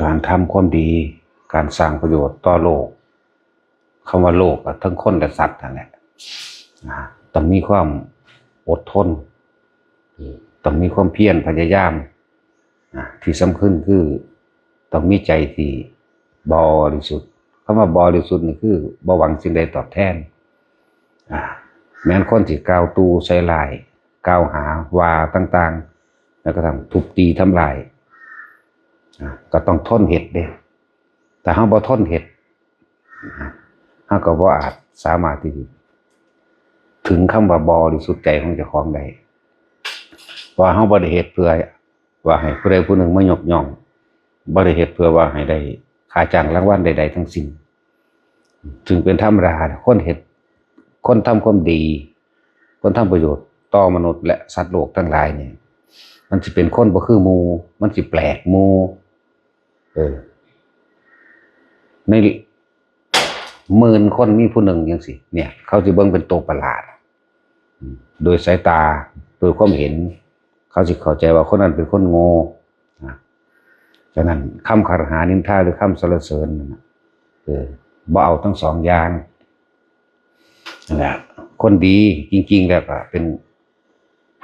การทำความดีการสร้างประโยชน์ต่อโลกคำว่าโลกทั้งคนและสัตว์นั่นแหละต้องมีความอดทนต้องมีความเพียรพยายามที่สำคัญคือต้องมีใจที่บริสุทธิ์คำว่าบริสุทธิ์นี่คือบ่หวังสิ่งใดตอบแทนแม้นคนที่กล่าวตูใส่ลายกล่าวหาว่าต่างๆแล้วก็ทำทุบตีทำลายก็ต้องทนเหตุเด้แต่เฮาบ่ทนเหตุเฮาก็บ่อาจสามารถที่ถึงคำว่าบริสุทธิ์ใจของเจ้าของได้เพราะเฮาบ่ได้เฮ็ดเพื่อว่าให้ผู้ใดผู้หนึ่งมายกย่องบ่ได้เฮ็ดเพื่อว่าให้ได้ค่าจ้างรางวัลใดๆทั้งสิ้นจึงเป็นธรรมดาคนเฮ็ดคนทำความดีคนทำประโยชน์ต่อมนุษย์และสัตว์โลกทั้งหลายเนี่ยมันสิเป็นคนบ่คือหมู่มันสิแปลกหมู่ใน10,000 คนมีผู้หนึ่งจังซี่เนี่ยเขาสิเบิ่งเป็นตัวประหลาดโดยสายตาโดยความเห็นเขาสิเข้าใจว่าคนนั้นเป็นคนโง่ฉะนั้นคำคารหานินทาหรือคำสรรเสริญบ่เอาทั้งสองอย่างนั่นแหละคนดีจริงๆแล้วก็เป็น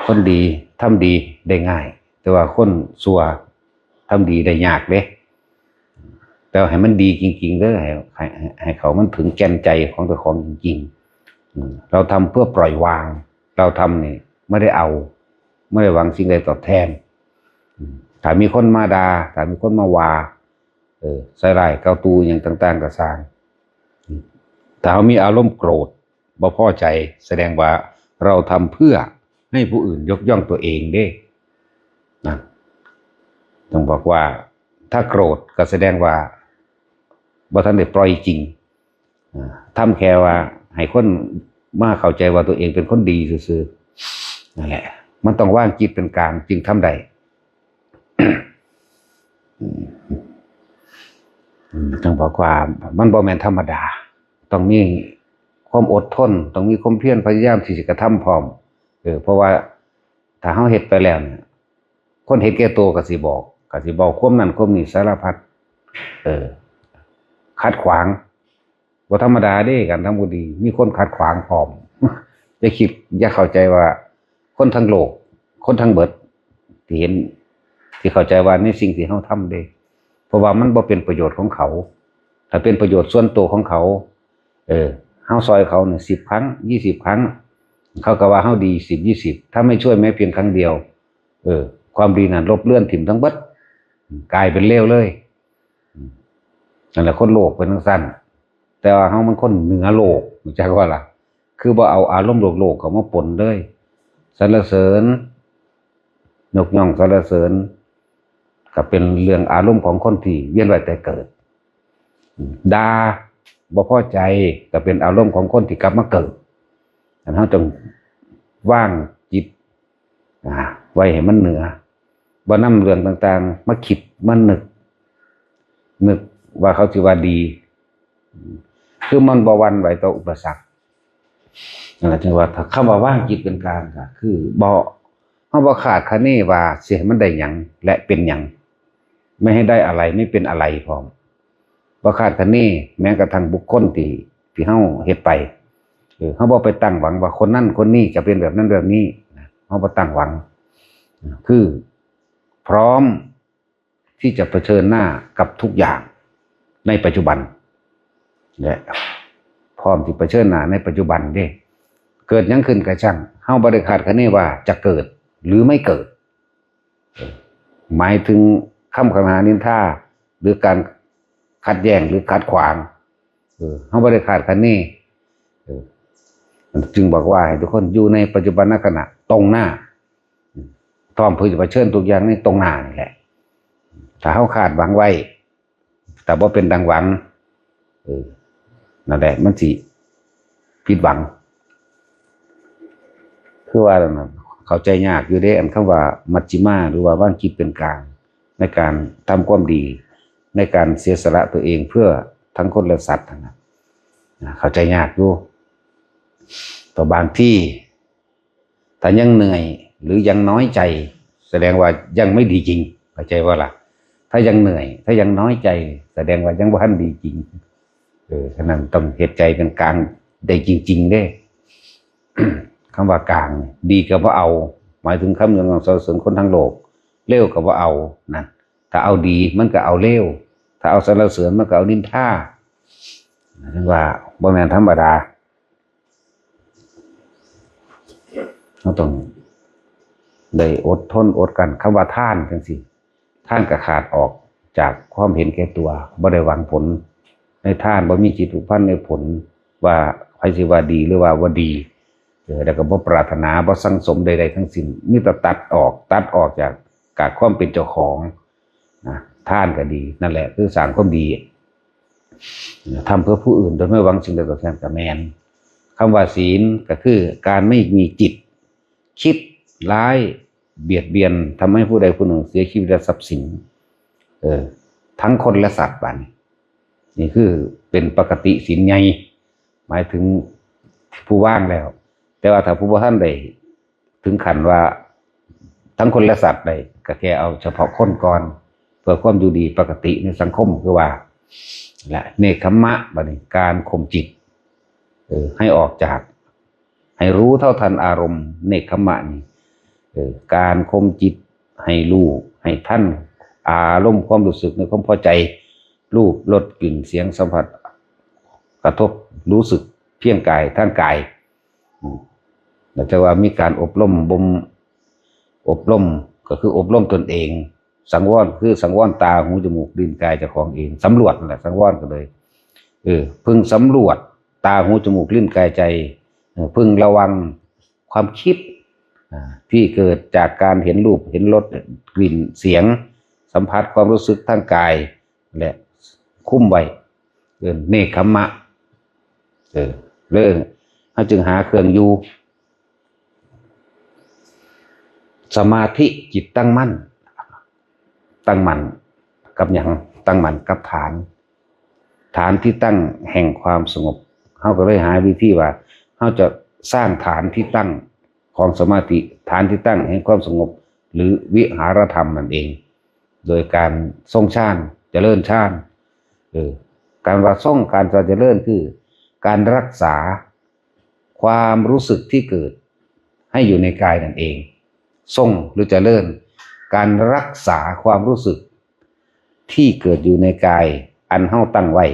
คนดีทำดีได้ง่ายแต่ว่าคนชั่วทำดีได้ยากเด้แต่ให้มันดีจริงๆเด้อให้เขามันถึงแก่นใจของตัวของจริงๆเราทำเพื่อปล่อยวางเราทำนี่ไม่ได้เอาไม่ได้หวังสิ่งใดตอบแทนถ้ามีคนมาด่าถ้ามีคนมาว่าใส่ร้ายเกาตูอย่างต่างๆก็สร้างถ้าเรามีอารมณ์โกรธบ่พอใจแสดงว่าเราทำเพื่อให้ผู้อื่นยกย่องตัวเองเด้นะต้องบอกว่าถ้าโกรธก็แสดงว่าบ่ทันได้ปล่อยจริงทำแค่ว่าให้คนมาเข้าใจว่าตัวเองเป็นคนดีซื่อๆนั่นแหละมันต้องว่างจิตเป็นกลางจึงทำได้ ต้องบอกว่ามันบ่แม่นธรรมดาต้องมีความอดทนต้องมีความเพียรพยายามที่จะกระทำพร้อมเพราะว่าถ้าเฮาเฮ็ดไปแล้วเนี่ยคนเฮ็ดแก่ตัวก็สิบอกความนั้นความนี้สารพัดขัดขวางบ่ธรรมดาเด้การทำบุญดีมีคนขัดขวางพร้อม อย่าเข้าใจว่าคนทั้งโลกคนทั้งเบิดที่เห็นที่เข้าใจว่าในสิ่งที่เฮาทำเด้เพราะว่ามันบ่เป็นประโยชน์ของเขาถ้าเป็นประโยชน์ส่วนตัวของเขาเฮาซอยเขาเนี่ย10 ครั้ง20 ครั้งเขาก็ว่าเฮาดี10 20ถ้าไม่ช่วยแม้เพียงครั้งเดียวความดีนั้นลบเลือนถิ่มทั้งเบิดกลายเป็นเลวเลยนั่นแหละคนโลกเป็นจังซั่นแต่ว่าเฮามันคนเหนือโลกรู้จักว่าล่ะคือบ่เอาอารมณ์โลกเข้ามาปนเลยสรรเสริญยกย่องสรรเสริญก็เป็นเรื่องอารมณ์ของคนที่เวียนว่ายแต่เกิดด่าบ่พอใจก็เป็นอารมณ์ของคนที่กลับมาเกิดอันเฮาต้องว่างจิตไว้ให้มันเหนือบ่นำเรื่องต่างๆมาคิดมานึกว่าเขาสิว่าดีคือมันบ่หวั่นไหวต่ออุปสรรคนั่นแหละจึงว่าถ้าคำว่าว่างจิตเป็นกลางก็คือเฮาบ่คาดคะเนว่าสิให้มันได้หยังและเป็นหยังไม่ให้ได้อะไรไม่เป็นอะไรพร้อมบ่คาดคะเนแม้กระทั่งบุคคลที่เฮาเฮ็ดไปเฮาบ่ไปตั้งหวังว่าคนนั้นคนนี้จะเป็นแบบนั้นแบบนี้เฮาบ่ตั้งหวังคือพร้อมที่จะเผชิญหน้ากับทุกอย่างในปัจจุบันและพร้อมที่เผชิญหน้าในปัจจุบันเด้เกิดหยังขึ้นก็ช่างเฮาบ่ได้คาดคะเนว่าจะเกิดหรือไม่เกิดหมายถึงคำคารหานินทาหรือการขัดแย้งหรือขัดขวางเฮาบ่ได้คาดคะเนจึงบอกว่าให้ทุกคนอยู่ในปัจจุบันขณะตรงหน้าพร้อมเพื่อจะเผชิญทุกอย่างในตรงหน้านี่แหละถ้าเฮาคาดหวังไว้แต่บ่เป็นดังหวังนั่นแหละมันสิผิดหวังคือว่าเข้าใจยากอยู่เด้อันคำว่ามัชฌิมาหรือว่าว่างจิตเป็นกลางในการทำความดีในการเสียสละตัวเองเพื่อทั้งคนและสัตว์นะเข้าใจยากอยู่ต่อบางที่ถ้ายังเหนื่อยหรือยังน้อยใจแสดงว่ายังไม่ดีจริงเข้าใจว่าล่ะ ถ้ายังเหนื่อยถ้ายังน้อยใจแสดงว่ายังบ่ทันดีจริงฉะนั้นต้องเฮ็ดใจเป็นกลางได้จริงๆเด้ คำว่ากลางดีก็บ่เอาหมายถึงคำอย่างสรรเสริญคนทั้งโลกเลวก็บ่เอานั่นถ้าเอาดีมันก็เอาเลวถ้าเอาสรรเสริญมันก็เอานินทาถึงว่าบ่แม่นธรรมดาเราต้องได้อดทนอดกันคำว่าท่านจังซี่ท่านก็ขาดออกจากความเห็นแก่ตัวบ่ได้หวังผลในท่านบ่มีจิตผูกพันในผลว่าใครสิว่าดีหรือว่าบ่ดีแล้วก็บ่ปรารถนาบ่สั่งสมใดๆทั้งสิ้นมีแต่ตัดออกจากความเป็นเจ้าของนะท่านก็ดีนั่นแหละคือสร้างความดีทำเพื่อผู้อื่นโดยไม่หวังสิ่งใดตอบแทนก็แม่นคำว่าศีลก็คือการไม่มีจิตคิดร้ายเบียดเบียนทำให้ผู้ใดผู้หนึ่งเสียชีวิตและทรัพย์สินทั้งคนและสัตว์บัดนี่คือเป็นปกติศีลใหญ่หมายถึงผู้ว่างแล้วแต่ว่าถ้าผู้บ่ทันได้ถึงขั้นว่าทั้งคนและสัตว์ได้ก็แค่เอาเฉพาะคนก่อนเพื่อความอยู่ดีปกติในสังคมคือว่าและเนคขมะบัดนี้การข่มจิตให้ออกจากให้รู้เท่าทันอารมณ์เนคขมะนี่การข่มจิตให้รู้ให้ทันอารมณ์ความรู้สึกในความพอใจรูปรสกลิ่นเสียงสัมผัสกระทบรู้สึกเพียงกายทางกายเราจะว่ามีการอบรมก็คืออบรมตนเองสังวรคือสังวรตาหูจมูกลิ้นกายเจ้าของเองสำรวจนั่นแหละสังวรกันเลยพึงสำรวจตาหูจมูกลิ้นกายใจพึงระวังความคิดที่เกิดจากการเห็นรูปเห็นรสกลิ่นเสียงสัมผัสความรู้สึกทางกายและคุ้มไว้เนคขมะเรื่องเขาจึงหาเครื่องอยู่สมาธิจิตตั้งมั่นกับอย่างตั้งมั่นกับฐานที่ตั้งแห่งความสงบเขาก็เลยหาวิธีว่าเขาจะสร้างฐานที่ตั้งของสมาธิฐานที่ตั้งแห่งความสงบหรือวิหารธรรมนั่นเองโดยการทรงฌานเจริญฌานการว่าทรงการเจริญคือการรักษาความรู้สึกที่เกิดให้อยู่ในกายนั่นเองทรงหรือเจริญการรักษาความรู้สึกที่เกิดอยู่ในกายอันเฮาตั้งไว้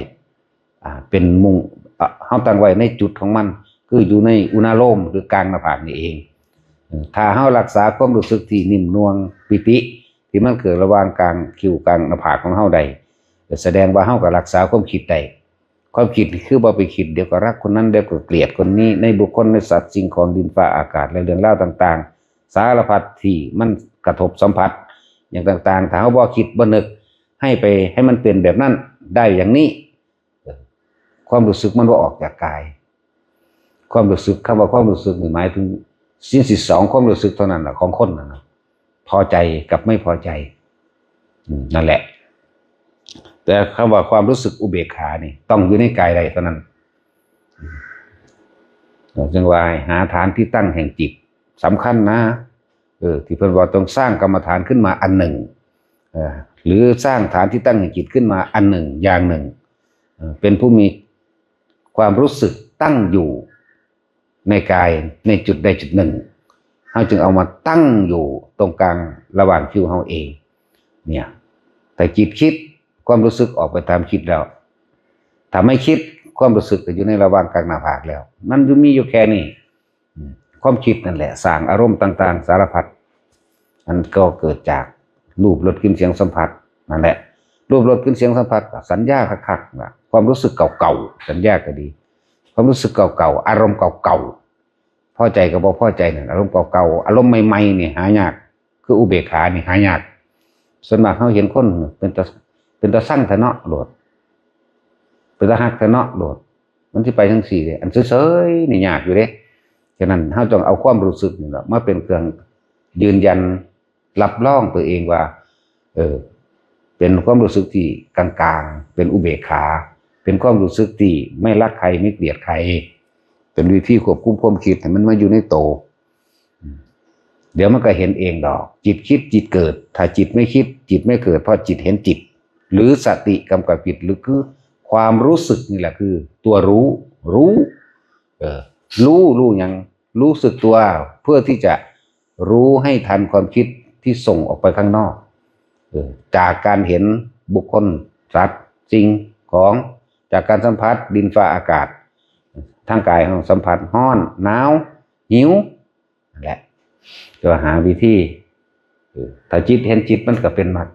เป็นมุ่งเฮาตั้งไว้ในจุดของมันคืออยู่ในอุณาโลมหรือกลางหน้าผากนี่เองถ้าเฮารักษาความรู้สึกที่นิ่มนวลปิติที่มันเกิดระหว่างกลางคิ้วกลางหน้าผากของเฮาได้แสดงว่าเฮาก็รักษาความคิดได้ความคิดคือบ่ไปคิดเดี๋ยวก็รักคนนั้นเดี๋ยวก็เกลียดคนนี้ในบุคคลในสัตว์สิ่งของดินฟ้าอากาศและเรื่องราวต่างๆสารพัดที่มันกระทบสัมผัสอย่างต่างๆถ้าเฮาบ่คิดบ่นึกให้มันเป็นแบบนั้นได้อย่างนี้ความรู้สึกมันบ่ออกจากกายความรู้สึกคำว่าความรู้สึกนี่หมายถึงสิ่งที่สองความรู้สึกเท่านั้นแหละของคนนะพอใจกับไม่พอใจนั่นแหละแต่คำว่าความรู้สึกอุเบกขานี่ต้องอยู่ในกายใดเท่านั้นจึงว่าหาฐานที่ตั้งแห่งจิตสำคัญนะที่เพิ่นว่าต้องสร้างกรรมฐานขึ้นมาอันหนึ่งหรือสร้างฐานที่ตั้งแห่งจิตขึ้นมาอันหนึ่งอย่างหนึ่งเป็นผู้มีความรู้สึกตั้งอยู่ในกายในจุดใดจุดหนึ่งเราจึงเอามาตั้งอยู่ตรงกลางระหว่างคิ้วเราเองเนี่ยแต่จิตคิดความรู้สึกออกไปตามคิดแล้วถ้าไม่คิดความรู้สึกก็อยู่ในระหว่างกลางหน้าผากแล้วมันจะมีอยู่แค่นี้ความคิดนั่นแหละสร้างอารมณ์ต่างๆสารพัดอันก็เกิดจากรูปรสกลิ่นเสียงสัมผัสนั่นแหละรูปรสกลิ่นเสียงสัมผัสสัญญาคักๆนะความรู้สึกเก่าๆสัญญาก็ดีความรู้สึกเก่าๆอารมณ์เก่าๆพอใจกับบ่พอใจนั่นอารมณ์เก่าๆอารมณ์ใหม่ๆนี่หายากคืออุเบกขานี่หายากส่วนมากเราเห็นคนเป็นตาสั่งทะเนาะโหลดเป็นตาหักทะเนาะโหลดมันที่ไปทั้งสี่เลยอันเฉยๆนี่ยากอยู่เด้ฉะนั้นเราต้องเอาความรู้สึกนี่แหละมาเป็นเครื่องยืนยันรับรองตัวเองว่าเป็นความรู้สึกที่กลางๆเป็นอุเบกขาเป็นความรู้สึกที่ไม่รักใครไม่เกลียดใครเป็นวิธีควบคุมความคิดให้มันมาอยู่ในโต เดี๋ยวมันก็เห็นเองดอกจิตคิดจิตเกิดถ้าจิตไม่คิดจิตไม่เกิดเพราะจิตเห็นจิตหรือสติกำกับจิตหรือคือความรู้สึกนี่แหละคือตัวรู้รู้อย่างรู้สึกตัวเพื่อที่จะรู้ให้ทันความคิดที่ส่งออกไปข้างนอกจากการเห็นบุคคลสัตว์สิ่งของจากการสัมผัสดินฟ้าอากาศทางกายของสัมผัสร้อนหนาวหิวนั่นแหละจะหาวิธีถ้าจิตเห็นจิตมันก็เป็นมรรค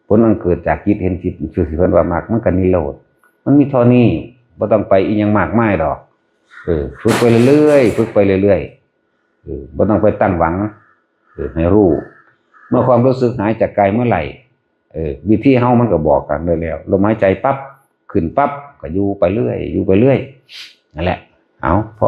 ผลมันเกิดจากจิตเห็นจิตคือสิเพิ่นว่ามรรคมันก็นิโรธมันมีเท่านี้บ่ต้องไปอีหยังมากมายดอกฝึกไปเรื่อยๆฝึกไปเรื่อยๆบ่ต้องไปตั้งหวังให้รู้เมื่อความรู้สึกหายจากกายเมื่อไหร่วิธีเฮามันก็บอกกันได้แล้วลมหายใจปั๊บขึ้นปั๊บก็อยู่ไปเรื่อยนั่นแหละเอาพอ